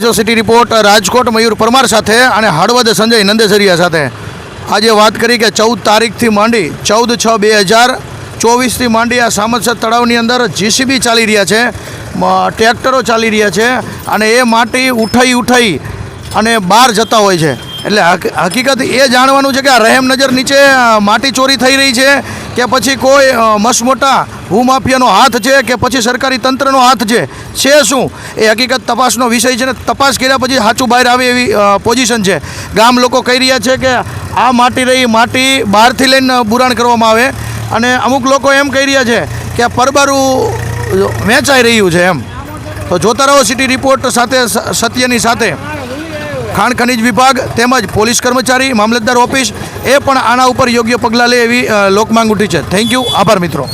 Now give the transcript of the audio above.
જો city report Rajkot મયુર પરમાર સાથે અને હળવદ સંજય નંદેસરિયા સાથે આજે વાત કરી કે 14 તારીખથી માંડી 14/6/2024થી માંડી આ સામતસર તળાવની અંદર જીસીબી ચાલી રહ્યા છે, ટ્રેક્ટરો ચાલી રહ્યા છે અને એ માટી ઉઠાઈ અને બહાર જતા હોય છે. એટલે હકીકત એ જાણવાનું છે કે આ રહેમ નજર નીચે માટી ચોરી થઈ રહી છે કે પછી કોઈ મસમોટા ભૂમાફિયાનો હાથ છે કે પછી સરકારી તંત્રનો હાથ છે શું એ હકીકત તપાસનો વિષય છે ને તપાસ કર્યા પછી સાચું બહાર આવે એવી પોઝિશન છે. ગામ લોકો કહી રહ્યા છે કે આ માટી બહારથી લઈને બુરાણ કરવામાં આવે અને અમુક લોકો એમ કહી રહ્યા છે કે પરબારું વેચાઈ રહ્યું છે એમ. તો જોતા રહો સિટી રિપોર્ટ સાથે સત્યની સાથે. ખાણ ખનીજ વિભાગ તેમજ પોલીસ કર્મચારી મામલતદાર ઓફિસ એ પણ આના ઉપર યોગ્ય પગલાં લે એવી લોકમાંગ ઉઠી છે. થેન્ક યુ, આભાર મિત્રો.